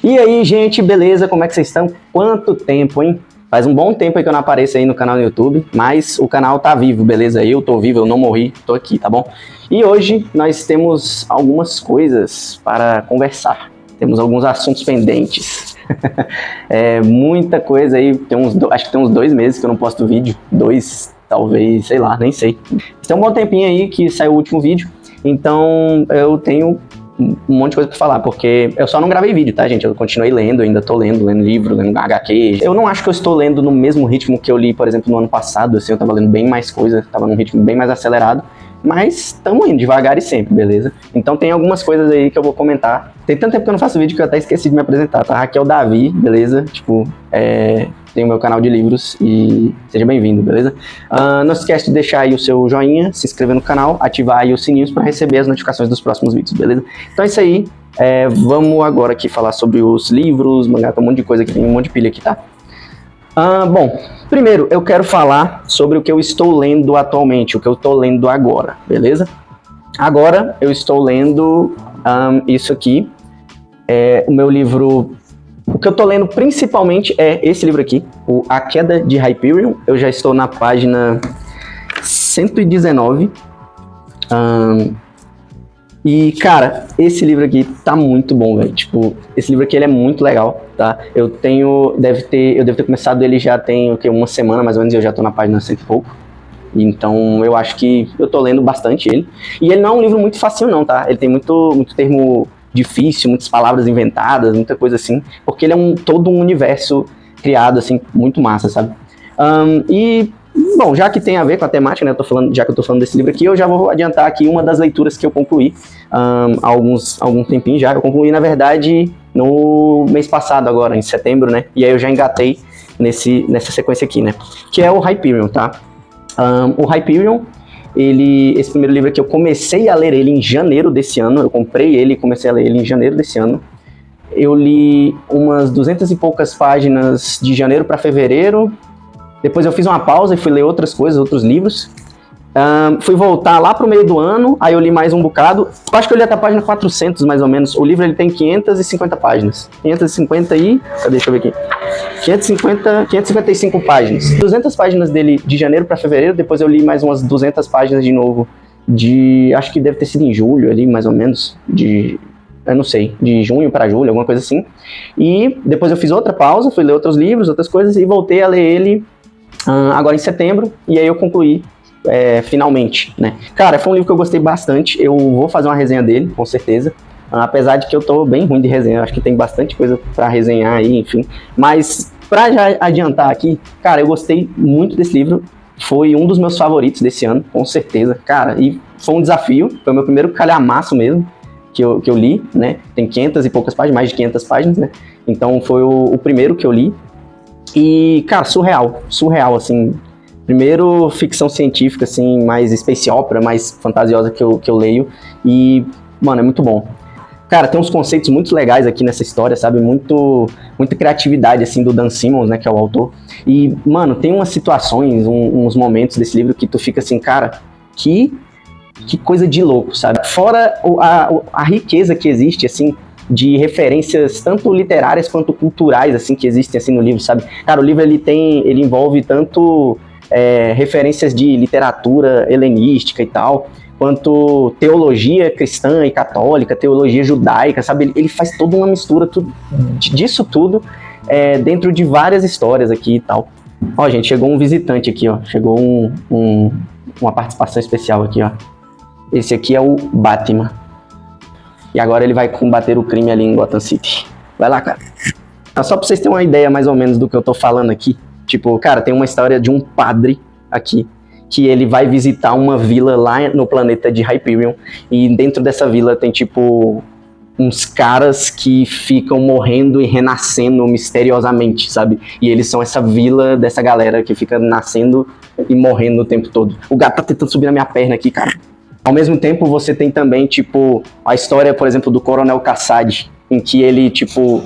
E aí, gente, beleza? Como é que vocês estão? Quanto tempo, hein? Faz um bom tempo aí que eu não apareço aí no canal do YouTube, mas o canal tá vivo, beleza? Eu tô vivo, eu não morri, tô aqui, tá bom? E hoje nós temos algumas coisas para conversar. Temos alguns assuntos pendentes. Muita coisa aí, acho que tem uns 2 meses que eu não posto vídeo. 2, talvez, sei lá, nem sei. Tem um bom tempinho aí que saiu o último vídeo, então eu tenho um monte de coisa pra falar, porque eu só não gravei vídeo, tá, gente? Eu continuei lendo, ainda tô lendo livro, lendo HQ. Eu não acho que eu estou lendo no mesmo ritmo que eu li, por exemplo, no ano passado, assim, eu tava lendo bem mais coisa, tava num ritmo bem mais acelerado, mas estamos indo devagar e sempre, beleza? Então tem algumas coisas aí que eu vou comentar. Tem tanto tempo que eu não faço vídeo que eu até esqueci de me apresentar, tá? Raquel Davi, beleza? Tem o meu canal de livros e seja bem-vindo, beleza? Não se esquece de deixar aí o seu joinha, se inscrever no canal, ativar aí os sininhos para receber as notificações dos próximos vídeos, beleza? Então é isso aí, vamos agora aqui falar sobre os livros, mangá, tem um monte de coisa aqui, tem um monte de pilha aqui, tá? Bom, primeiro eu quero falar sobre o que eu estou lendo atualmente, o que eu estou lendo agora, beleza? Agora eu estou lendo isso aqui, o meu livro. O que eu tô lendo principalmente é esse livro aqui, o A Queda de Hyperion. Eu já estou na página 119. E, cara, esse livro aqui tá muito bom, velho. Tipo, esse livro aqui ele é muito legal, tá? Eu devo ter começado ele já tem uma semana, mais ou menos, e eu já tô na página 100 e pouco. Então, eu acho que eu tô lendo bastante ele. E ele não é um livro muito facinho, não, tá? Ele tem muito termo difícil, muitas palavras inventadas, muita coisa assim, porque ele é todo um universo criado, assim, muito massa, sabe? Bom, já que tem a ver com a temática, né, já que eu tô falando desse livro aqui, eu já vou adiantar aqui uma das leituras que eu concluí há algum tempinho já. Eu concluí, na verdade, no mês passado agora, em setembro, né, e aí eu já engatei nessa sequência aqui, né, que é o Hyperion, tá? O Hyperion, esse primeiro livro aqui, eu comecei a ler ele em janeiro desse ano. Eu comprei ele e comecei a ler ele em janeiro desse ano. Eu li umas 200 e poucas páginas de janeiro para fevereiro. Depois eu fiz uma pausa e fui ler outras coisas, outros livros. Fui voltar lá pro meio do ano, aí eu li mais um bocado. Eu acho que eu li até a página 400, mais ou menos. O livro ele tem 550 páginas. 550 e... Deixa eu ver aqui. 555 páginas. 200 páginas dele de janeiro para fevereiro, depois eu li mais umas 200 páginas de novo acho que deve ter sido em julho ali, mais ou menos, eu não sei, de junho para julho, alguma coisa assim. E depois eu fiz outra pausa, fui ler outros livros, outras coisas, e voltei a ler ele agora em setembro, e aí eu concluí finalmente, né? Cara, foi um livro que eu gostei bastante, eu vou fazer uma resenha dele, com certeza. Apesar de que eu tô bem ruim de resenha, acho que tem bastante coisa pra resenhar aí, enfim. Mas, pra já adiantar aqui, cara, eu gostei muito desse livro. Foi um dos meus favoritos desse ano, com certeza. Cara, e foi um desafio, foi o meu primeiro calhamaço mesmo, que eu li, né? Tem 500 e poucas páginas, mais de 500 páginas, né? Então foi o primeiro que eu li. E, cara, surreal, assim. Primeiro ficção científica, assim, mais space opera, mais fantasiosa que eu leio. E, mano, é muito bom. Cara, tem uns conceitos muito legais aqui nessa história, sabe? Muita criatividade, assim, do Dan Simmons, né? Que é o autor. E, mano, tem umas situações, uns momentos desse livro que tu fica assim, cara, que coisa de louco, sabe? Fora a riqueza que existe, assim, de referências tanto literárias quanto culturais, assim, que existem, assim, no livro, sabe? Cara, o livro, ele envolve tanto referências de literatura helenística e tal, quanto teologia cristã e católica, teologia judaica, sabe? Ele faz toda uma mistura disso tudo dentro de várias histórias aqui e tal. Ó, gente, chegou um visitante aqui, ó. Chegou uma participação especial aqui, ó. Esse aqui é o Batman. E agora ele vai combater o crime ali em Gotham City. Vai lá, cara. Só pra vocês terem uma ideia mais ou menos do que eu tô falando aqui. Tipo, cara, tem uma história de um padre aqui, que ele vai visitar uma vila lá no planeta de Hyperion, e dentro dessa vila tem, tipo, uns caras que ficam morrendo e renascendo misteriosamente, sabe? E eles são essa vila dessa galera que fica nascendo e morrendo o tempo todo. O gato tá tentando subir na minha perna aqui, cara. Ao mesmo tempo, você tem também, tipo, a história, por exemplo, do Coronel Kassad, em que ele, tipo,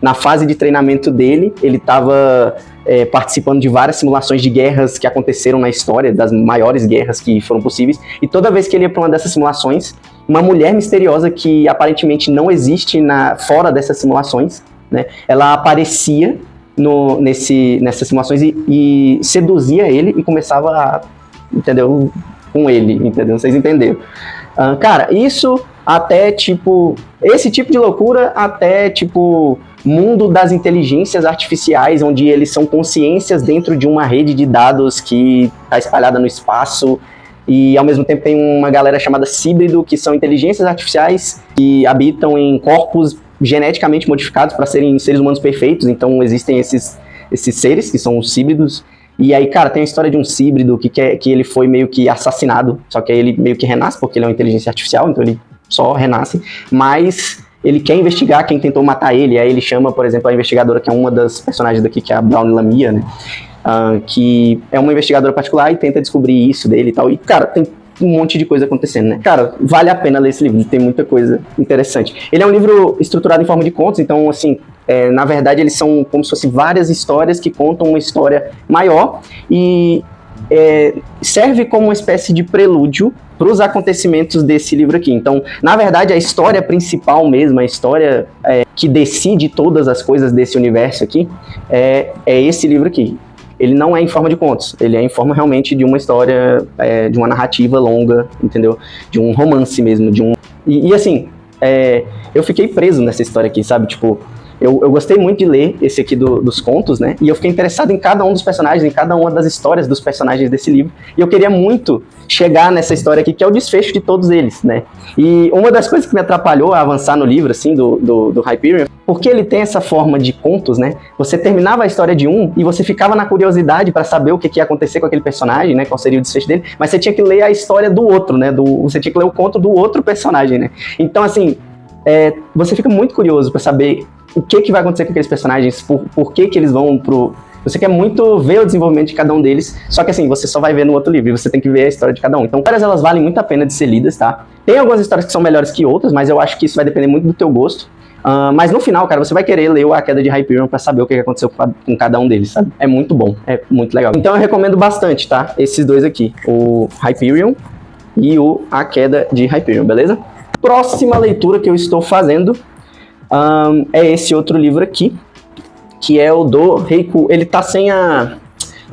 na fase de treinamento dele, ele tava participando de várias simulações de guerras que aconteceram na história, das maiores guerras que foram possíveis, e toda vez que ele ia para uma dessas simulações, uma mulher misteriosa que aparentemente não existe fora dessas simulações, né? Ela aparecia nessas simulações e seduzia ele e começava a, entendeu? Com ele, entendeu? Vocês entenderam. Cara, isso até, tipo, esse tipo de loucura até, tipo, mundo das inteligências artificiais, onde eles são consciências dentro de uma rede de dados que está espalhada no espaço, e ao mesmo tempo tem uma galera chamada híbrido, que são inteligências artificiais que habitam em corpos geneticamente modificados para serem seres humanos perfeitos. Então existem esses seres que são os híbridos. E aí, cara, tem a história de um híbrido que ele foi meio que assassinado, só que aí ele meio que renasce, porque ele é uma inteligência artificial, então ele só renasce, mas ele quer investigar quem tentou matar ele. Aí ele chama, por exemplo, a investigadora, que é uma das personagens daqui, que é a Brown Lamia, né? Que é uma investigadora particular e tenta descobrir isso dele e tal. E, cara, tem um monte de coisa acontecendo, né? Cara, vale a pena ler esse livro, tem muita coisa interessante. Ele é um livro estruturado em forma de contos, então, assim, na verdade, eles são como se fossem várias histórias que contam uma história maior e serve como uma espécie de prelúdio para os acontecimentos desse livro aqui. Então, na verdade, a história principal mesmo, a história que decide todas as coisas desse universo aqui, é esse livro aqui. Ele não é em forma de contos, ele é em forma realmente de uma história, de uma narrativa longa, entendeu? De um romance mesmo, E assim, eu fiquei preso nessa história aqui, sabe? Tipo, eu gostei muito de ler esse aqui dos contos, né? E eu fiquei interessado em cada um dos personagens, em cada uma das histórias dos personagens desse livro. E eu queria muito chegar nessa história aqui, que é o desfecho de todos eles, né? E uma das coisas que me atrapalhou a avançar no livro, assim, do Hyperion, porque ele tem essa forma de contos, né? Você terminava a história de um e você ficava na curiosidade para saber o que ia acontecer com aquele personagem, né? Qual seria o desfecho dele, mas você tinha que ler a história do outro, né? Você tinha que ler o conto do outro personagem, né? Então, assim, você fica muito curioso para saber o que vai acontecer com aqueles personagens, por que eles vão pro... Você quer muito ver o desenvolvimento de cada um deles, só que assim, você só vai ver no outro livro, e você tem que ver a história de cada um. Então, várias elas valem muito a pena de ser lidas, tá? Tem algumas histórias que são melhores que outras, mas eu acho que isso vai depender muito do teu gosto. Mas no final, cara, você vai querer ler A Queda de Hyperion pra saber o que aconteceu com cada um deles, sabe? É muito bom, é muito legal. Então eu recomendo bastante, tá? Esses dois aqui, o Hyperion e A Queda de Hyperion, beleza? Próxima leitura que eu estou fazendo é esse outro livro aqui, que é o do Heiku. Ele tá sem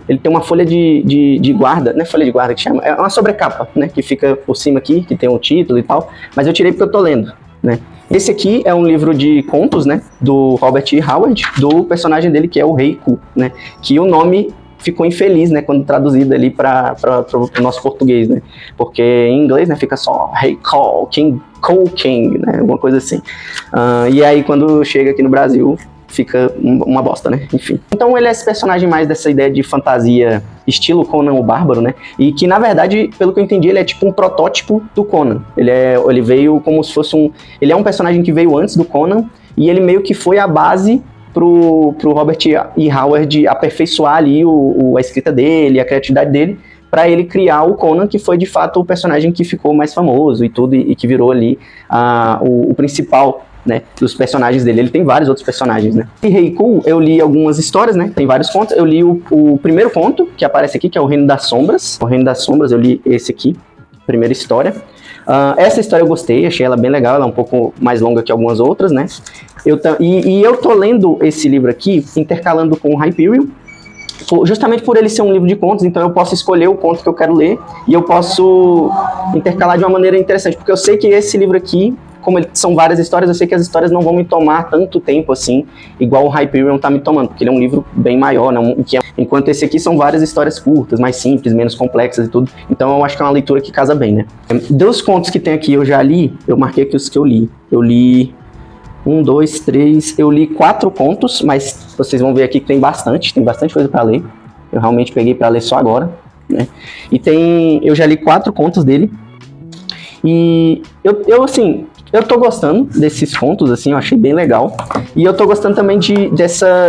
ele tem uma folha de guarda, não é folha de guarda que chama, é uma sobrecapa, né, que fica por cima aqui, que tem um título e tal, mas eu tirei porque eu tô lendo, né. Esse aqui é um livro de contos, né, do Robert E. Howard, do personagem dele, que é o Heiku, né, que o nome ficou infeliz, né, quando traduzido ali para o nosso português, né, porque em inglês, né, fica só Heiku, King, né, alguma coisa assim. E aí quando chega aqui no Brasil, fica uma bosta, né, enfim. Então ele é esse personagem mais dessa ideia de fantasia, estilo Conan o Bárbaro, né, e que na verdade, pelo que eu entendi, ele é tipo um protótipo do Conan. Ele veio como se fosse ele é um personagem que veio antes do Conan, e ele meio que foi a base pro Robert E. Howard aperfeiçoar ali a escrita dele, a criatividade dele, para ele criar o Conan, que foi de fato o personagem que ficou mais famoso e tudo, e que virou ali o principal, né, dos personagens dele. Ele tem vários outros personagens, né. E Heiku, eu li algumas histórias, né, tem vários contos. Eu li o primeiro conto, que aparece aqui, que é o Reino das Sombras. O Reino das Sombras, eu li esse aqui, primeira história. Essa história eu gostei, achei ela bem legal, ela é um pouco mais longa que algumas outras, né. E eu tô lendo esse livro aqui, intercalando com o Hyperion, justamente por ele ser um livro de contos, então eu posso escolher o conto que eu quero ler e eu posso intercalar de uma maneira interessante, porque eu sei que esse livro aqui, como são várias histórias, eu sei que as histórias não vão me tomar tanto tempo assim, igual o Hyperion tá me tomando, porque ele é um livro bem maior, né? Enquanto esse aqui são várias histórias curtas, mais simples, menos complexas e tudo, então eu acho que é uma leitura que casa bem, né? Dos contos que tem aqui eu já li, eu marquei aqui os que eu li. Eu li 1, 2, 3, eu li 4 contos, mas vocês vão ver aqui que tem bastante coisa para ler. Eu realmente peguei para ler só agora, né? E eu já li 4 contos dele. E eu tô gostando desses contos, assim, eu achei bem legal. E eu tô gostando também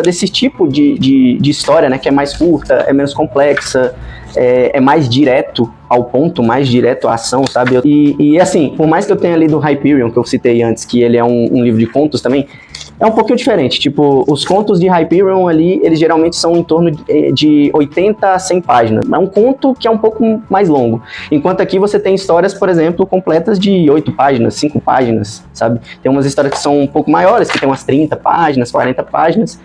desse tipo de história, né? Que é mais curta, é menos complexa, é mais direto ao ponto, mais direto à ação, sabe? E assim, por mais que eu tenha lido o Hyperion, que eu citei antes, que ele é um livro de contos também, É um pouquinho diferente, tipo, os contos de Hyperion ali, eles geralmente são em torno de 80 a 100 páginas. É um conto que é um pouco mais longo. Enquanto aqui você tem histórias, por exemplo, completas de 8 páginas, 5 páginas, sabe? Tem umas histórias que são um pouco maiores, que tem umas 30 páginas, 40 páginas.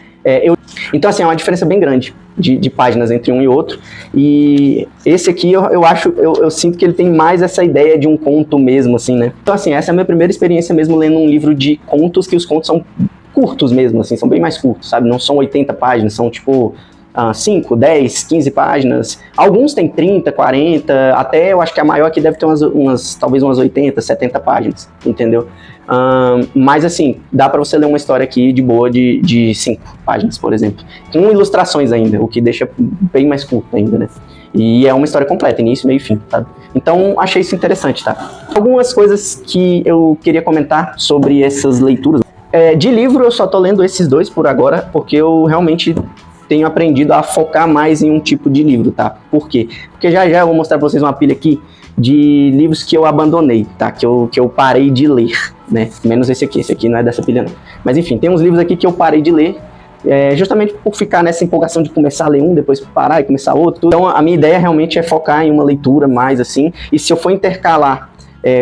Então, assim, é uma diferença bem grande de páginas entre um e outro. E esse aqui, eu sinto que ele tem mais essa ideia de um conto mesmo, assim, né? Então, assim, essa é a minha primeira experiência mesmo lendo um livro de contos, que os contos são curtos mesmo, assim, são bem mais curtos, sabe? Não são 80 páginas, são tipo 5, 10, 15 páginas. Alguns tem 30, 40, até eu acho que a maior aqui deve ter talvez umas 80, 70 páginas, entendeu? Mas assim, dá pra você ler uma história aqui de boa de 5 páginas, por exemplo. Com ilustrações ainda, o que deixa bem mais curto ainda, né? E é uma história completa, início, meio e fim, tá? Então, achei isso interessante, tá? Algumas coisas que eu queria comentar sobre essas leituras. De livro, eu só tô lendo esses dois por agora, porque eu realmente tenho aprendido a focar mais em um tipo de livro, tá? Por quê? Porque já eu vou mostrar pra vocês uma pilha aqui de livros que eu abandonei, tá? Que eu parei de ler, né? Menos esse aqui não é dessa pilha não. Mas enfim, tem uns livros aqui que eu parei de ler, justamente por ficar nessa empolgação de começar a ler um, depois parar e começar outro. Então a minha ideia realmente é focar em uma leitura mais assim, e se eu for intercalar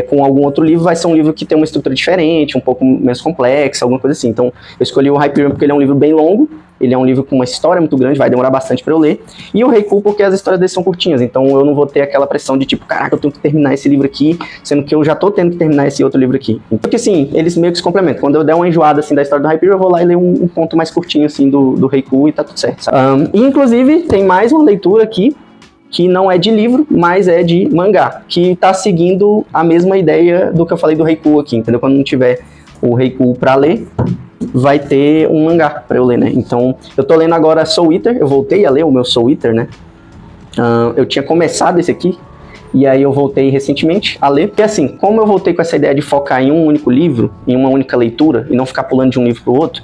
com algum outro livro, vai ser um livro que tem uma estrutura diferente, um pouco menos complexa, alguma coisa assim. Então, eu escolhi o Hyperion porque ele é um livro bem longo, ele é um livro com uma história muito grande, vai demorar bastante para eu ler, e o Reiku porque as histórias dele são curtinhas, então eu não vou ter aquela pressão de tipo, caraca, eu tenho que terminar esse livro aqui, sendo que eu já tô tendo que terminar esse outro livro aqui. Porque sim, eles meio que se complementam. Quando eu der uma enjoada assim da história do Hyperion, eu vou lá e ler um ponto mais curtinho assim do Reiku e tá tudo certo, sabe? Inclusive, tem mais uma leitura aqui, que não é de livro, mas é de mangá, que tá seguindo a mesma ideia do que eu falei do Reiku aqui, entendeu? Quando não tiver o Reiku pra ler, vai ter um mangá pra eu ler, né? Então, eu tô lendo agora Soul Eater, eu voltei a ler o meu Soul Eater, né? Eu tinha começado esse aqui, e aí eu voltei recentemente a ler, porque assim, como eu voltei com essa ideia de focar em um único livro, em uma única leitura, e não ficar pulando de um livro pro outro,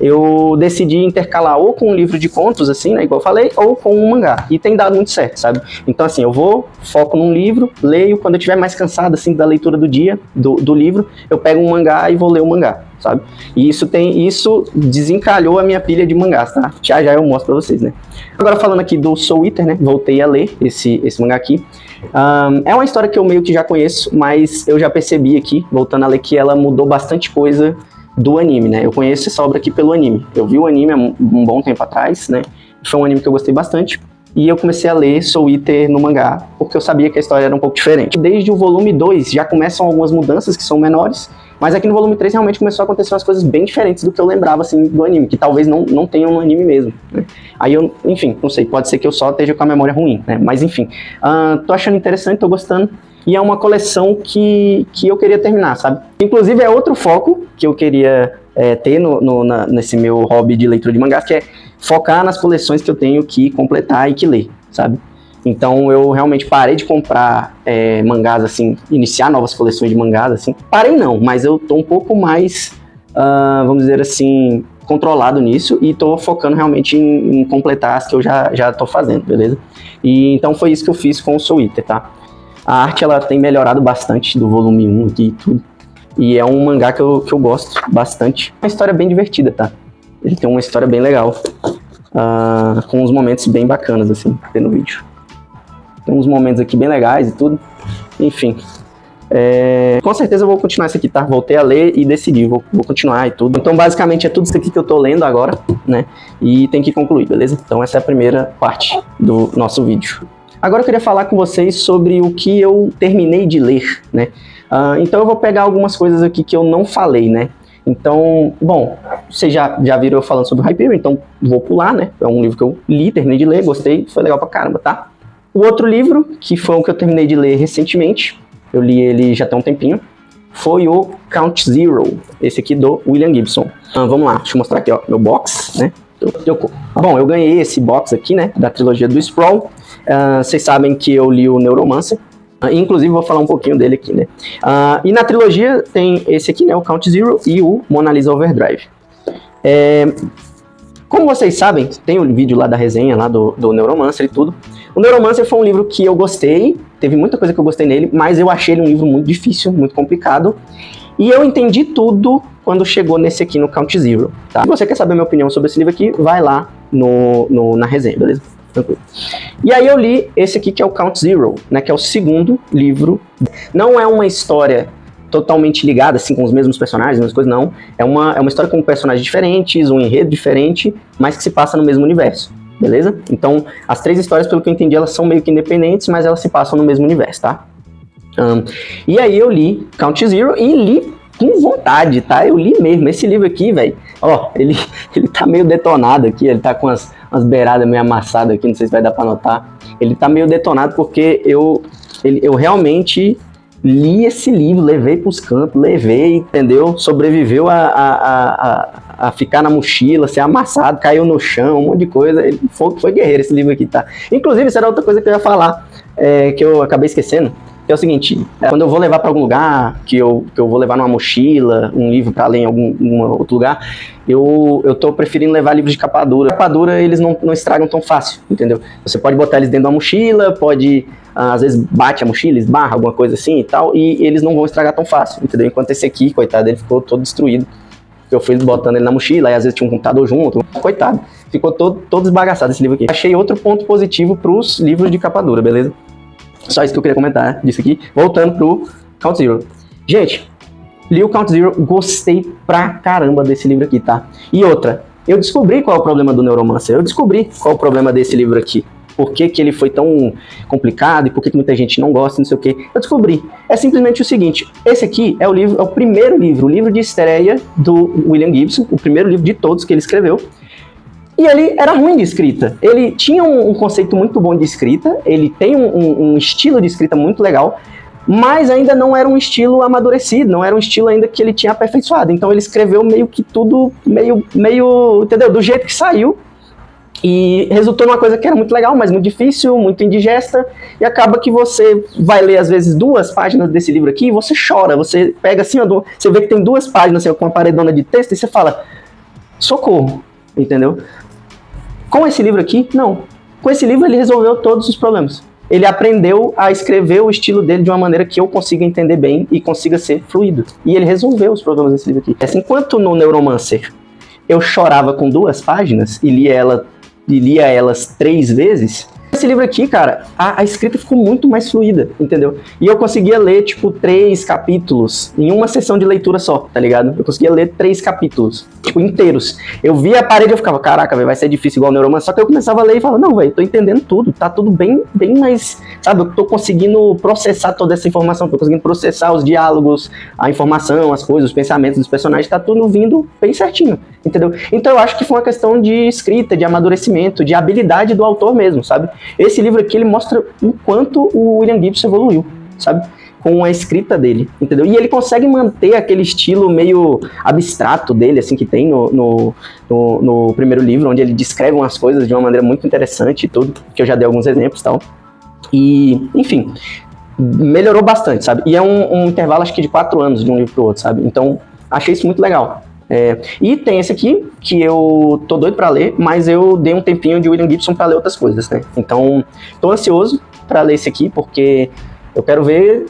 eu decidi intercalar ou com um livro de contos, assim, né, igual eu falei, ou com um mangá. E tem dado muito certo, sabe? Então, assim, eu foco num livro, leio, quando eu estiver mais cansado, assim, da leitura do dia, do livro, eu pego um mangá e vou ler o mangá, sabe? E isso desencalhou a minha pilha de mangás, tá? Já eu mostro pra vocês, né? Agora, falando aqui do Soul Eater, né, voltei a ler esse mangá aqui. É uma história que eu meio que já conheço, mas eu já percebi aqui, voltando a ler, que ela mudou bastante coisa do anime, né? Eu conheço essa obra aqui pelo anime. Eu vi o anime há um bom tempo atrás, né? Foi um anime que eu gostei bastante. E eu comecei a ler Soul Eater no mangá, porque eu sabia que a história era um pouco diferente. Desde o volume 2 já começam algumas mudanças que são menores, mas aqui no volume 3 realmente começou a acontecer umas coisas bem diferentes do que eu lembrava, assim, do anime, que talvez não tenham no anime mesmo, né? Aí eu, enfim, não sei, pode ser que eu só esteja com a memória ruim, né? Mas enfim, tô achando interessante, tô gostando. E é uma coleção que eu queria terminar, sabe? Inclusive é outro foco que eu queria ter nesse meu hobby de leitura de mangás, que é focar nas coleções que eu tenho que completar e que ler, sabe? Então eu realmente parei de comprar mangás, assim, iniciar novas coleções de mangás, assim. Parei não, mas eu tô um pouco mais, vamos dizer assim, controlado nisso e tô focando realmente em completar as que eu já tô fazendo, beleza? E então foi isso que eu fiz com o Soul Eater, tá? A arte, ela tem melhorado bastante do volume 1 aqui e tudo. E é um mangá que eu gosto bastante. Uma história bem divertida, tá? Ele tem uma história bem legal. Com uns momentos bem bacanas, assim, no vídeo. Tem uns momentos aqui bem legais e tudo. Enfim. Com certeza eu vou continuar isso aqui, tá? Voltei a ler e decidi, vou continuar e tudo. Então, basicamente, é tudo isso aqui que eu tô lendo agora, né? E tem que concluir, beleza? Então, essa é a primeira parte do nosso vídeo. Agora eu queria falar com vocês sobre o que eu terminei de ler, né? Então eu vou pegar algumas coisas aqui que eu não falei, né? Então, bom, vocês já viram eu falando sobre o Hyperion, então vou pular, né? É um livro que eu li, terminei de ler, gostei, foi legal pra caramba, tá? O outro livro, que foi o que eu terminei de ler recentemente, eu li ele já tem um tempinho, foi o Count Zero, esse aqui do William Gibson. Vamos lá, deixa eu mostrar aqui, ó, meu box, né? Bom, eu ganhei esse box aqui, né, da trilogia do Sprawl. Vocês sabem que eu li o Neuromancer, inclusive vou falar um pouquinho dele aqui, né? E na trilogia tem esse aqui, né, o Count Zero e o Mona Lisa Overdrive. Como vocês sabem, tem o vídeo lá da resenha lá do Neuromancer e tudo. O Neuromancer foi um livro que eu gostei, teve muita coisa que eu gostei nele, mas eu achei ele um livro muito difícil, muito complicado. E eu entendi tudo quando chegou nesse aqui, no Count Zero, tá? Se você quer saber a minha opinião sobre esse livro aqui, vai lá na resenha, beleza? Tranquilo. E aí eu li esse aqui, que é o Count Zero, né, que é o segundo livro. Não é uma história totalmente ligada, assim, com os mesmos personagens, as mesmas coisas, não. É uma história com personagens diferentes, um enredo diferente, mas que se passa no mesmo universo, beleza? Então, as 3 histórias, pelo que eu entendi, elas são meio que independentes, mas elas se passam no mesmo universo, tá? E aí eu li Count Zero e li com vontade, tá? Eu li mesmo. Esse livro aqui, velho, ó, ele tá meio detonado aqui, ele tá com umas beiradas meio amassadas aqui, não sei se vai dar pra notar. Ele tá meio detonado porque eu realmente li esse livro, levei pros cantos, entendeu? Sobreviveu a ficar na mochila, ser amassado, caiu no chão, um monte de coisa. Ele foi guerreiro esse livro aqui, tá? Inclusive, isso era outra coisa que eu ia falar, que eu acabei esquecendo. É o seguinte, quando eu vou levar para algum lugar, que eu vou levar numa mochila, um livro para ler em algum outro lugar, eu tô preferindo levar livros de capa dura. Capa dura, eles não estragam tão fácil, entendeu? Você pode botar eles dentro da mochila, pode, às vezes bate a mochila, esbarra, alguma coisa assim e tal, e eles não vão estragar tão fácil, entendeu? Enquanto esse aqui, coitado, ele ficou todo destruído. Eu fui botando ele na mochila, aí às vezes tinha um computador junto, coitado. Ficou todo esbagaçado esse livro aqui. Achei outro ponto positivo pros livros de capa dura, beleza? Só isso que eu queria comentar disso aqui. Voltando pro Count Zero. Gente, li o Count Zero, gostei pra caramba desse livro aqui, tá? E outra, eu descobri qual é o problema do Neuromancer. Eu descobri qual é o problema desse livro aqui. Por que ele foi tão complicado e por que muita gente não gosta, não sei o que. Eu descobri. É simplesmente o seguinte, esse aqui é o primeiro livro, o livro de estreia do William Gibson, o primeiro livro de todos que ele escreveu. E ele era ruim de escrita. Ele tinha um conceito muito bom de escrita, ele tem um estilo de escrita muito legal, mas ainda não era um estilo amadurecido, não era um estilo ainda que ele tinha aperfeiçoado. Então ele escreveu meio que tudo, meio, entendeu? Do jeito que saiu. E resultou numa coisa que era muito legal, mas muito difícil, muito indigesta, e acaba que você vai ler, às vezes, 2 páginas desse livro aqui e você chora, você pega assim, você vê que tem 2 páginas assim, com uma paredona de texto e você fala, socorro, entendeu? Com esse livro aqui, não. Com esse livro ele resolveu todos os problemas. Ele aprendeu a escrever o estilo dele de uma maneira que eu consiga entender bem e consiga ser fluido. E ele resolveu os problemas desse livro aqui. Enquanto no Neuromancer eu chorava com 2 páginas e lia elas 3 vezes, esse livro aqui, cara, a escrita ficou muito mais fluida, entendeu? E eu conseguia ler, tipo, 3 capítulos em uma sessão de leitura só, tá ligado? Eu conseguia ler 3 capítulos, tipo, inteiros. Eu via a parede e eu ficava, caraca, véio, vai ser difícil igual o Neuromancer. Só que eu começava a ler e falava, não, velho, tô entendendo tudo, tá tudo bem mais, sabe? Eu tô conseguindo processar toda essa informação, tô conseguindo processar os diálogos, a informação, as coisas, os pensamentos dos personagens, tá tudo vindo bem certinho, entendeu? Então eu acho que foi uma questão de escrita, de amadurecimento, de habilidade do autor mesmo, sabe? Esse livro aqui, ele mostra o quanto o William Gibson evoluiu, sabe? Com a escrita dele, entendeu? E ele consegue manter aquele estilo meio abstrato dele, assim, que tem no primeiro livro, onde ele descreve umas coisas de uma maneira muito interessante e tudo, que eu já dei alguns exemplos e tal. E, enfim, melhorou bastante, sabe? E é um intervalo, acho que de 4 anos de um livro pro outro, sabe? Então, achei isso muito legal. E tem esse aqui, que eu tô doido pra ler, mas eu dei um tempinho de William Gibson pra ler outras coisas, né? Então, tô ansioso pra ler esse aqui, porque eu quero ver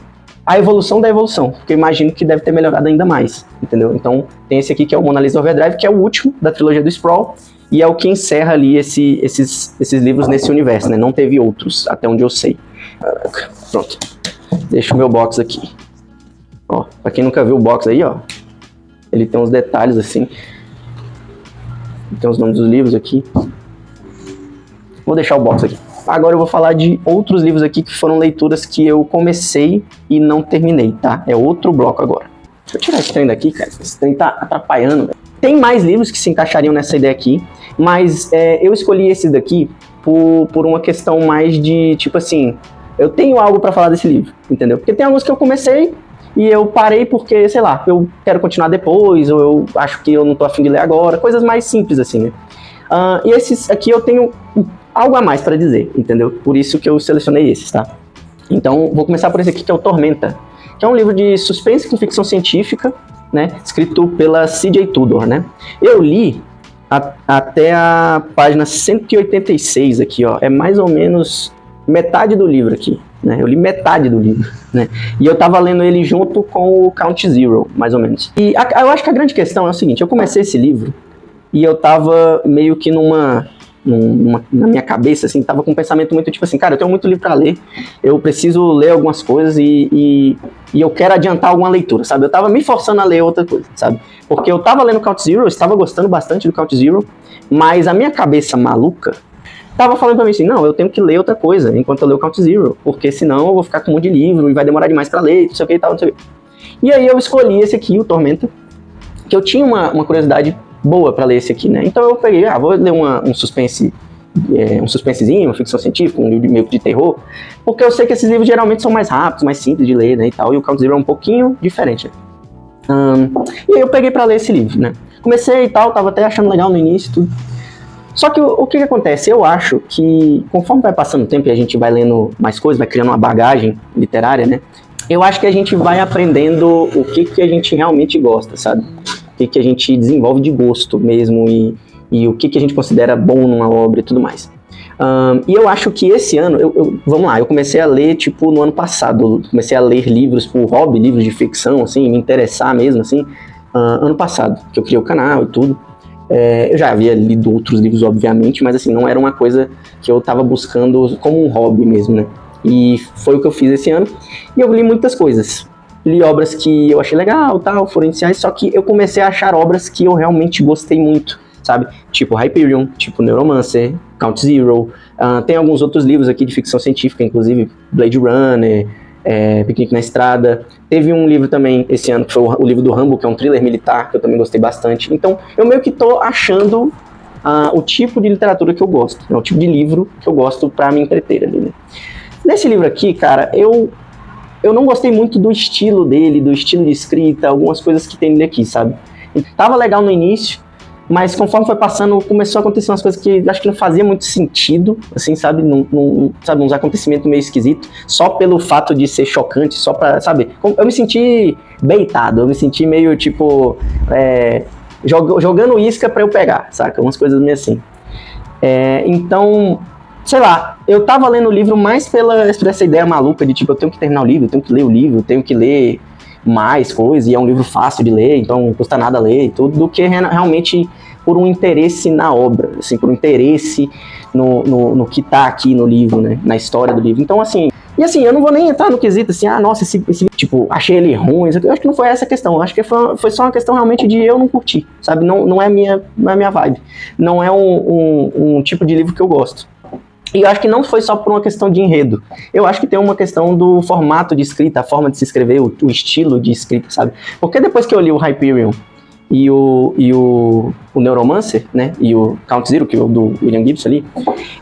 a evolução da evolução, porque eu imagino que deve ter melhorado ainda mais, entendeu? Então, tem esse aqui que é o Mona Lisa Overdrive, que é o último da trilogia do Sprawl, e é o que encerra ali esses livros nesse universo, né? Não teve outros, até onde eu sei. Pronto. Deixa o meu box aqui. Ó, pra quem nunca viu o box aí, ó, ele tem uns detalhes assim. Tem os nomes dos livros aqui. Vou deixar o box aqui. Agora eu vou falar de outros livros aqui que foram leituras que eu comecei e não terminei, tá? É outro bloco agora. Deixa eu tirar esse trem daqui, cara. Esse trem tá atrapalhando, velho. Tem mais livros que se encaixariam nessa ideia aqui, mas eu escolhi esse daqui por uma questão mais de, tipo assim, eu tenho algo pra falar desse livro, entendeu? Porque tem alguns que eu comecei e eu parei porque, sei lá, eu quero continuar depois, ou eu acho que eu não tô afim de ler agora, coisas mais simples assim, né? E esses aqui eu tenho algo a mais pra dizer, entendeu? Por isso que eu selecionei esses, tá? Então, vou começar por esse aqui, que é o Tormenta, que é um livro de suspense com ficção científica, né? Escrito pela C.J. Tudor, né? Eu li até a página 186 aqui, ó. É mais ou menos metade do livro aqui, né? Eu li metade do livro, né? E eu tava lendo ele junto com o Count Zero, mais ou menos. E eu acho que a grande questão é o seguinte, eu comecei esse livro e eu tava meio que na minha cabeça, assim, tava com um pensamento muito tipo assim, cara, eu tenho muito livro pra ler, eu preciso ler algumas coisas e eu quero adiantar alguma leitura, sabe? Eu tava me forçando a ler outra coisa, sabe? Porque eu tava lendo Count Zero, eu estava gostando bastante do Count Zero, mas a minha cabeça maluca tava falando pra mim assim, não, eu tenho que ler outra coisa enquanto eu leio o Count Zero, porque senão eu vou ficar com um monte de livro e vai demorar demais pra ler, não sei o que e tal, não sei o que. E aí eu escolhi esse aqui, o Tormenta, que eu tinha uma curiosidade boa pra ler esse aqui, né? Então eu peguei, vou ler um suspense, um suspensezinho, uma ficção científica, um livro meio de terror, porque eu sei que esses livros geralmente são mais rápidos, mais simples de ler, né, e tal, e o Count Zero é um pouquinho diferente. E aí eu peguei pra ler esse livro, né? Comecei e tal, tava até achando legal no início, tudo. Só que o que acontece? Eu acho que conforme vai passando o tempo e a gente vai lendo mais coisas, vai criando uma bagagem literária, né? Eu acho que a gente vai aprendendo o que a gente realmente gosta, sabe? O que a gente desenvolve de gosto mesmo e o que a gente considera bom numa obra e tudo mais. E eu acho que esse ano, vamos lá, eu comecei a ler, tipo, no ano passado, comecei a ler livros por hobby, livros de ficção, assim, me interessar mesmo, assim, ano passado, que eu criei o canal e tudo. Eu já havia lido outros livros, obviamente, mas assim, não era uma coisa que eu estava buscando como um hobby mesmo, né? E foi o que eu fiz esse ano. E eu li muitas coisas. Li obras que eu achei legal, tal, foram iniciais, só que eu comecei a achar obras que eu realmente gostei muito, sabe? Tipo Hyperion, tipo Neuromancer, Count Zero. Tem alguns outros livros aqui de ficção científica, inclusive Blade Runner, Piquenique na Estrada. Teve um livro também esse ano, que foi o livro do Rambo, que é um thriller militar, que eu também gostei bastante. Então, eu meio que tô achando o tipo de literatura que eu gosto, né? O tipo de livro que eu gosto pra me entreter ali, né? Nesse livro aqui, cara, eu não gostei muito do estilo dele, do estilo de escrita, algumas coisas que tem nele aqui, sabe? Tava legal no início, mas conforme foi passando, começou a acontecer umas coisas que acho que não fazia muito sentido, assim, sabe? Sabe, uns acontecimentos meio esquisitos, só pelo fato de ser chocante, só pra, sabe? Eu me senti beitado, eu me senti meio, tipo, jogando isca pra eu pegar, saca? Umas coisas meio assim. Então, sei lá, eu tava lendo o livro mais por essa ideia maluca de, tipo, eu tenho que terminar o livro, eu tenho que ler o livro, eu tenho que ler mais coisas, e é um livro fácil de ler, então não custa nada ler e tudo, do que realmente por um interesse na obra, assim, por um interesse no que tá aqui no livro, né, na história do livro. Então, assim, e assim, eu não vou nem entrar no quesito assim, nossa, esse tipo, achei ele ruim, eu acho que não foi essa a questão, eu acho que foi só uma questão realmente de eu não curtir, sabe, não é minha vibe, não é um tipo de livro que eu gosto. E eu acho que não foi só por uma questão de enredo. Eu acho que tem uma questão do formato de escrita, a forma de se escrever, o estilo de escrita, sabe? Porque depois que eu li o Hyperion e o Neuromancer, né? E o Count Zero, que é o do William Gibson ali,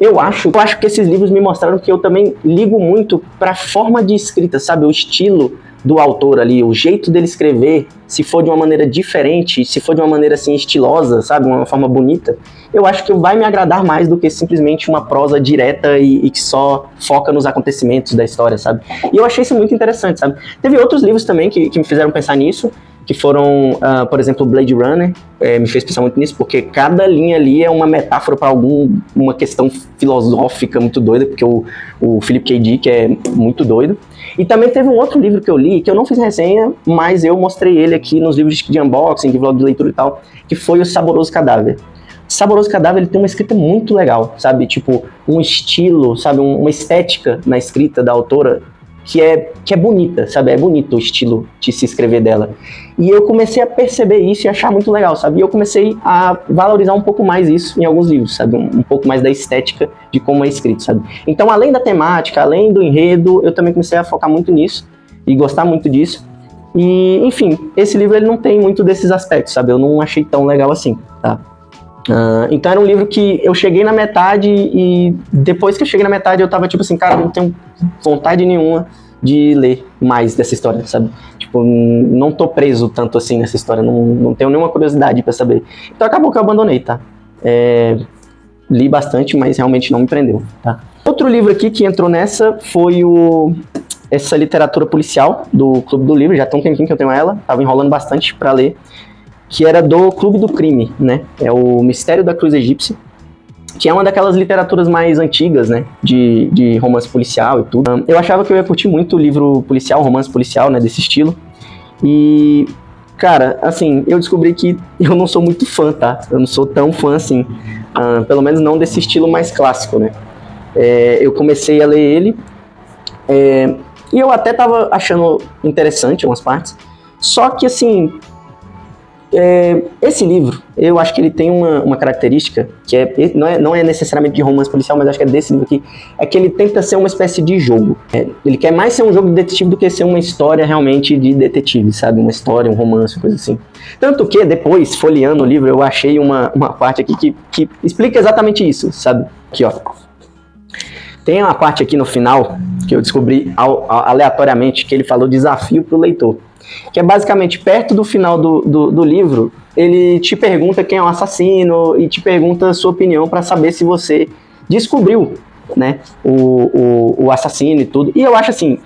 eu acho que esses livros me mostraram que eu também ligo muito pra forma de escrita, sabe? O estilo do autor ali, o jeito dele escrever, se for de uma maneira diferente, se for de uma maneira assim estilosa, sabe, uma forma bonita, eu acho que vai me agradar mais do que simplesmente uma prosa direta e que só foca nos acontecimentos da história, sabe? E eu achei isso muito interessante, sabe? Teve outros livros também que me fizeram pensar nisso, que foram, por exemplo, Blade Runner, me fez pensar muito nisso, porque cada linha ali é uma metáfora para uma questão filosófica muito doida, porque o Philip K. Dick é muito doido. E também teve um outro livro que eu li, que eu não fiz resenha, mas eu mostrei ele aqui nos livros de unboxing, de vlog de leitura e tal, que foi o Saboroso Cadáver. O Saboroso Cadáver, ele tem uma escrita muito legal, sabe? Tipo, um estilo, sabe? Uma estética na escrita da autora que é bonita, sabe? É bonito o estilo de se escrever dela. E eu comecei a perceber isso e achar muito legal, sabe? E eu comecei a valorizar um pouco mais isso em alguns livros, sabe? Um pouco mais da estética de como é escrito, sabe? Então, além da temática, além do enredo, eu também comecei a focar muito nisso e gostar muito disso. E, enfim, esse livro ele não tem muito desses aspectos, sabe? Eu não achei tão legal assim, tá? Então era um livro que eu cheguei na metade e depois que eu cheguei na metade eu tava tipo assim, cara, não tenho vontade nenhuma de ler mais dessa história, sabe? Tipo, não tô preso tanto assim nessa história, não tenho nenhuma curiosidade pra saber. Então acabou que eu abandonei, tá? Li bastante, mas realmente não me prendeu, tá? Outro livro aqui que entrou nessa foi essa literatura policial do Clube do Livro, já tem um tempinho que eu tenho ela, tava enrolando bastante pra ler, que era do Clube do Crime, né? É o Mistério da Cruz Egípcia, que é uma daquelas literaturas mais antigas, né, de romance policial e tudo. Eu achava que eu ia curtir muito livro policial, romance policial, né, desse estilo. E, cara, assim, eu descobri que eu não sou muito fã, tá? Eu não sou tão fã assim, pelo menos não desse estilo mais clássico, né. Eu comecei a ler ele, e eu até tava achando interessante umas partes, só que, assim, esse livro, eu acho que ele tem uma característica que não é necessariamente de romance policial, mas acho que é desse livro aqui, é que ele tenta ser uma espécie de jogo. Ele quer mais ser um jogo de detetive do que ser uma história realmente de detetive, sabe? Uma história, um romance, coisa assim. Tanto que depois, folheando o livro, eu achei uma parte aqui que explica exatamente isso, sabe? Aqui, ó. Tem uma parte aqui no final que eu descobri aleatoriamente que ele falou desafio para o leitor. Que é basicamente perto do final do livro, ele te pergunta quem é o assassino e te pergunta a sua opinião para saber se você descobriu, né, o assassino e tudo. E eu acho assim,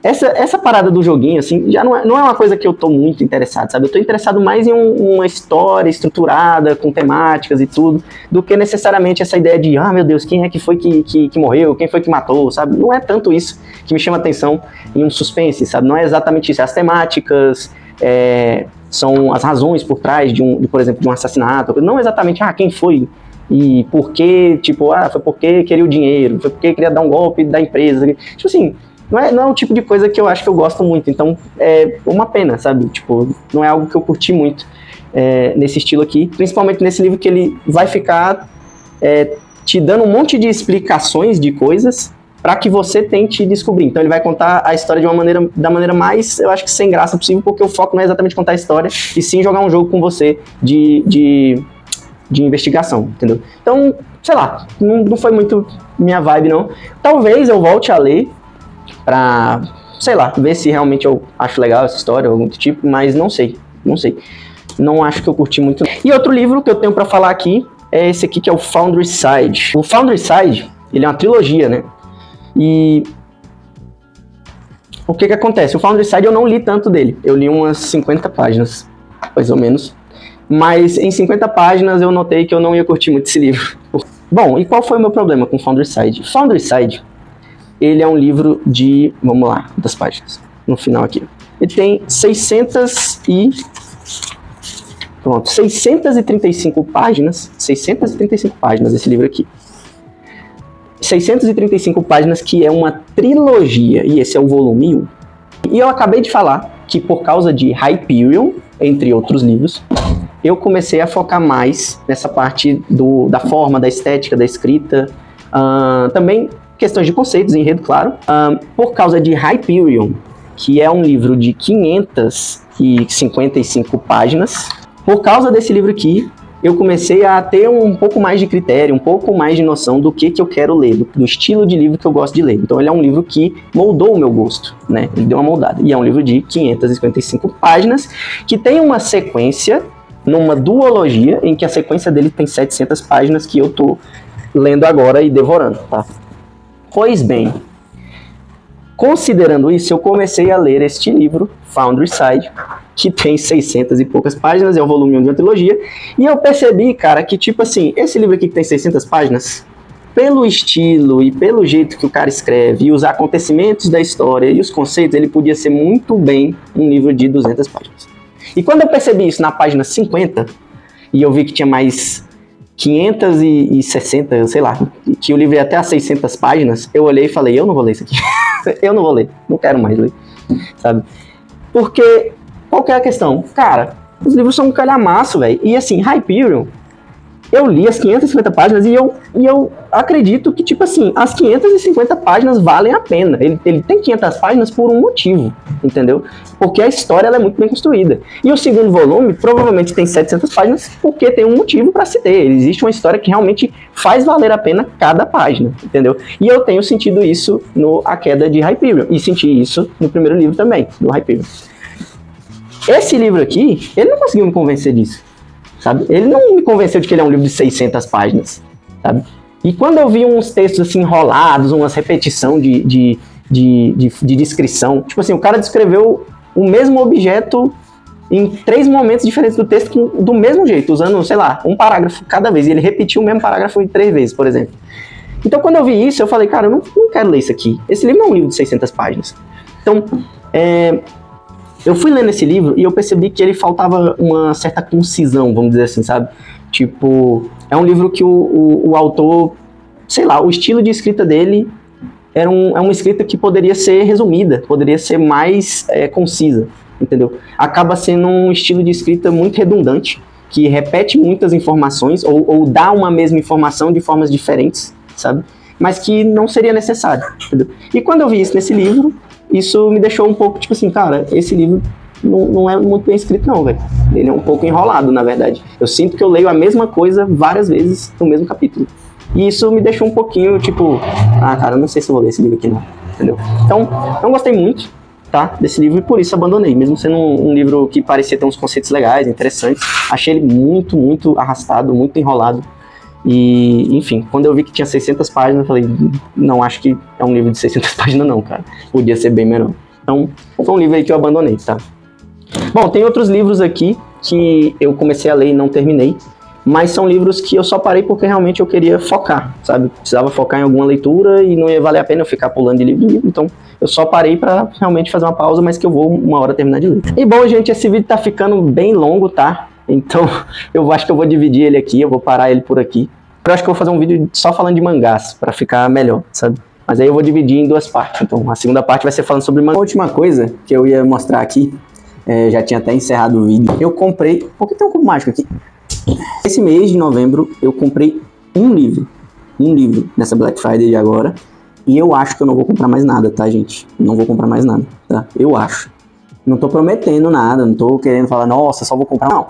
essa parada do joguinho, assim, já não é uma coisa que eu tô muito interessado, sabe? Eu tô interessado mais em uma história estruturada, com temáticas e tudo, do que necessariamente essa ideia de, meu Deus, quem é que foi que morreu, quem foi que matou, sabe? Não é tanto isso que me chama atenção em um suspense, sabe? Não é exatamente isso. As temáticas, são as razões por trás por exemplo, de um assassinato, não exatamente, quem foi e por que, tipo, foi porque queria o dinheiro, foi porque queria dar um golpe da empresa, tipo assim. Não é o tipo de coisa que eu acho que eu gosto muito, então é uma pena, sabe? Tipo, não é algo que eu curti muito nesse estilo aqui, principalmente nesse livro que ele vai ficar te dando um monte de explicações de coisas para que você tente descobrir. Então ele vai contar a história da maneira mais, eu acho que sem graça possível, porque o foco não é exatamente contar a história, e sim jogar um jogo com você de investigação, entendeu? Então, sei lá, não foi muito minha vibe, não. Talvez eu volte a ler, pra, sei lá, ver se realmente eu acho legal essa história ou algum tipo, mas não sei. Não acho que eu curti muito. E outro livro que eu tenho pra falar aqui é esse aqui, que é o Foundryside. O Foundryside, ele é uma trilogia, né? E o que acontece? O Foundryside eu não li tanto dele. Eu li umas 50 páginas, mais ou menos. Mas em 50 páginas eu notei que eu não ia curtir muito esse livro. Bom, e qual foi o meu problema com Foundryside? Foundryside, ele é um livro de, vamos lá, das páginas, no final aqui. Ele tem 635 páginas, esse livro aqui. 635 páginas, que é uma trilogia, e esse é o volume 1. E eu acabei de falar que por causa de Hyperion, entre outros livros, eu comecei a focar mais nessa parte da forma, da estética, da escrita, também questões de conceitos, enredo, claro. Por causa de Hyperion, que é um livro de 555 páginas, por causa desse livro aqui, eu comecei a ter um pouco mais de critério, um pouco mais de noção do que eu quero ler, do estilo de livro que eu gosto de ler. Então ele é um livro que moldou o meu gosto, né? Ele deu uma moldada. E é um livro de 555 páginas, que tem uma sequência, numa duologia, em que a sequência dele tem 700 páginas, que eu tô lendo agora e devorando, tá? Pois bem, considerando isso, eu comecei a ler este livro, Foundryside, que tem 600 e poucas páginas, é o volume 1 de uma trilogia, e eu percebi, cara, que tipo assim, esse livro aqui que tem 600 páginas, pelo estilo e pelo jeito que o cara escreve, e os acontecimentos da história e os conceitos, ele podia ser muito bem um livro de 200 páginas. E quando eu percebi isso na página 50, e eu vi que tinha mais 560, sei lá, que o livro ia até as 600 páginas, eu olhei e falei, eu não vou ler isso aqui. Eu não vou ler, não quero mais ler, sabe? Porque, qual que é a questão? Cara, os livros são um calhamaço, velho. E assim, Hyperion, eu li as 550 páginas e eu acredito que, tipo assim, as 550 páginas valem a pena. Ele tem 500 páginas por um motivo, entendeu? Porque a história ela é muito bem construída. E o segundo volume provavelmente tem 700 páginas porque tem um motivo para se ter. Existe uma história que realmente faz valer a pena cada página, entendeu? E eu tenho sentido isso no A Queda de Hyperion. E senti isso no primeiro livro também, do Hyperion. Esse livro aqui, ele não conseguiu me convencer disso. Sabe? Ele não me convenceu de que ele é um livro de 600 páginas, sabe? E quando eu vi uns textos assim enrolados, umas repetição de descrição, tipo assim, o cara descreveu o mesmo objeto em 3 momentos diferentes do texto do mesmo jeito, usando, sei lá, um parágrafo cada vez. E ele repetiu o mesmo parágrafo 3 vezes, por exemplo. Então, quando eu vi isso, eu falei, cara, eu não quero ler isso aqui. Esse livro não é um livro de 600 páginas. Então, eu fui lendo esse livro e eu percebi que ele faltava uma certa concisão, vamos dizer assim, sabe? Tipo, é um livro que o autor, sei lá, o estilo de escrita dele é uma escrita que poderia ser resumida, poderia ser mais concisa, entendeu? Acaba sendo um estilo de escrita muito redundante, que repete muitas informações, ou dá uma mesma informação de formas diferentes, sabe? Mas que não seria necessário, entendeu? E quando eu vi isso nesse livro, isso me deixou um pouco, tipo assim, cara, esse livro não é muito bem escrito não, velho. Ele é um pouco enrolado, na verdade. Eu sinto que eu leio a mesma coisa várias vezes no mesmo capítulo. E isso me deixou um pouquinho, tipo, cara, eu não sei se eu vou ler esse livro aqui não, entendeu? Então, não gostei muito, tá, desse livro e por isso abandonei. Mesmo sendo um livro que parecia ter uns conceitos legais, interessantes, achei ele muito, muito arrastado, muito enrolado. E, enfim, quando eu vi que tinha 600 páginas, eu falei, não acho que é um livro de 600 páginas não, cara. Podia ser bem menor. Então, foi um livro aí que eu abandonei, tá? Bom, tem outros livros aqui que eu comecei a ler e não terminei, mas são livros que eu só parei porque realmente eu queria focar, sabe? Precisava focar em alguma leitura e não ia valer a pena eu ficar pulando de livro em livro, então eu só parei pra realmente fazer uma pausa, mas que eu vou uma hora terminar de ler. E bom, gente, esse vídeo tá ficando bem longo, tá? Então eu acho que eu vou dividir ele aqui, eu vou parar ele por aqui. Eu acho que eu vou fazer um vídeo só falando de mangás, pra ficar melhor, sabe? Mas aí eu vou dividir em 2 partes, então a segunda parte vai ser falando sobre mangá. A última coisa que eu ia mostrar aqui, já tinha até encerrado o vídeo, eu comprei, por que tem um cubo mágico aqui? Esse mês de novembro eu comprei um livro nessa Black Friday de agora, e eu acho que eu não vou comprar mais nada, tá, gente? Não vou comprar mais nada, tá? Eu acho. Não tô prometendo nada, não tô querendo falar, nossa, só vou comprar, não.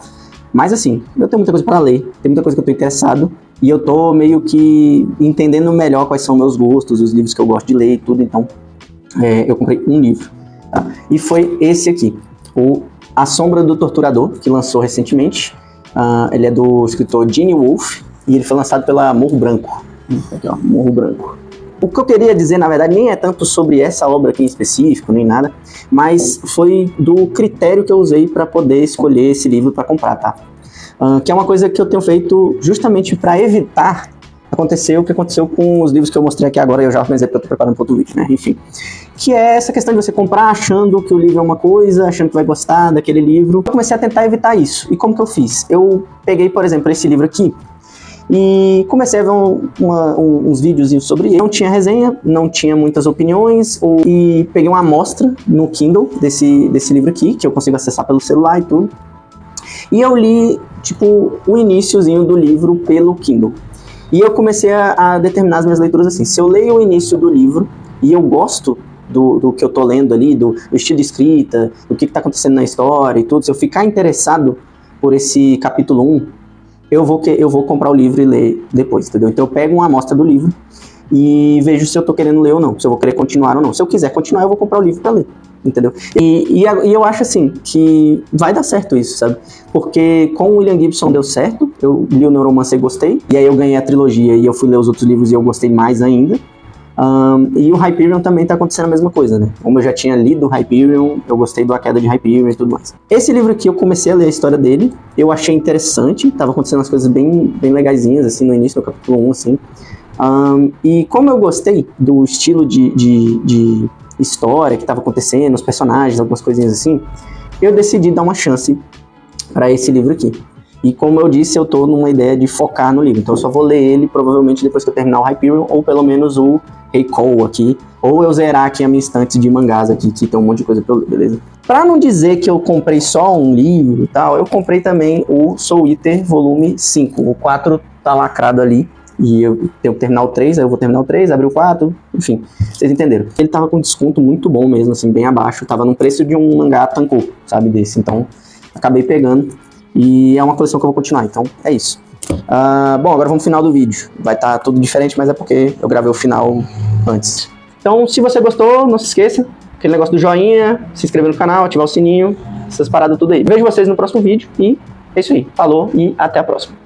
Mas assim, eu tenho muita coisa pra ler, tem muita coisa que eu tô interessado, e eu tô meio que entendendo melhor quais são meus gostos, os livros que eu gosto de ler e tudo, então eu comprei um livro, tá? E foi esse aqui, o A Sombra do Torturador, que lançou recentemente. Ele é do escritor Gene Wolfe e ele foi lançado pela Morro Branco. Aqui, ó, Morro Branco. O que eu queria dizer, na verdade, nem é tanto sobre essa obra aqui em específico, nem nada, mas foi do critério que eu usei para poder escolher esse livro para comprar, tá? Que é uma coisa que eu tenho feito justamente para evitar acontecer o que aconteceu com os livros que eu mostrei aqui agora, eu já organizei porque eu tô preparando para outro vídeo, né? Enfim. Que é essa questão de você comprar achando que o livro é uma coisa, achando que vai gostar daquele livro. Eu comecei a tentar evitar isso. E como que eu fiz? Eu peguei, por exemplo, esse livro aqui e comecei a ver uns videozinhos sobre ele. Não tinha resenha, não tinha muitas opiniões, e peguei uma amostra no Kindle desse livro aqui, que eu consigo acessar pelo celular e tudo. E eu li, tipo, o iniciozinho do livro pelo Kindle. E eu comecei a determinar as minhas leituras assim. Se eu leio o início do livro e eu gosto do que eu tô lendo ali, do estilo de escrita, do que tá acontecendo na história e tudo, se eu ficar interessado por esse capítulo 1, eu vou comprar o livro e ler depois, entendeu? Então eu pego uma amostra do livro e vejo se eu tô querendo ler ou não, se eu vou querer continuar ou não. Se eu quiser continuar, eu vou comprar o livro pra ler, entendeu? E eu acho assim, que vai dar certo isso, sabe? Porque com o William Gibson deu certo, eu li o Neuromancer e gostei, e aí eu ganhei a trilogia e eu fui ler os outros livros e eu gostei mais ainda. E o Hyperion também tá acontecendo a mesma coisa, né? Como eu já tinha lido o Hyperion, eu gostei da queda de Hyperion e tudo mais. Esse livro aqui, eu comecei a ler a história dele, eu achei interessante, tava acontecendo umas coisas bem legaisinhas, assim, no início do capítulo 1, assim. E como eu gostei do estilo de história que tava acontecendo, os personagens, algumas coisinhas assim, eu decidi dar uma chance para esse livro aqui. E como eu disse, eu tô numa ideia de focar no livro, então eu só vou ler ele provavelmente depois que eu terminar o Hyperion, ou pelo menos o Heikou aqui, ou eu zerar aqui a minha estante de mangás aqui, que tem um monte de coisa pra eu ler, beleza? Pra não dizer que eu comprei só um livro e tal, eu comprei também o Soul Eater volume 5, o 4 tá lacrado ali, e eu tenho que terminar o 3, aí eu vou terminar o 3, abrir o 4, enfim, vocês entenderam. Ele tava com desconto muito bom mesmo, assim, bem abaixo, tava no preço de um mangá Tankō, sabe, desse, então acabei pegando, e é uma coleção que eu vou continuar, então é isso. Bom, agora vamos pro final do vídeo. Vai estar tudo diferente, mas é porque eu gravei o final antes. Então, se você gostou, não se esqueça, aquele negócio do joinha, se inscrever no canal, ativar o sininho, essas paradas tudo aí. Vejo vocês no próximo vídeo e é isso aí. Falou e até a próxima.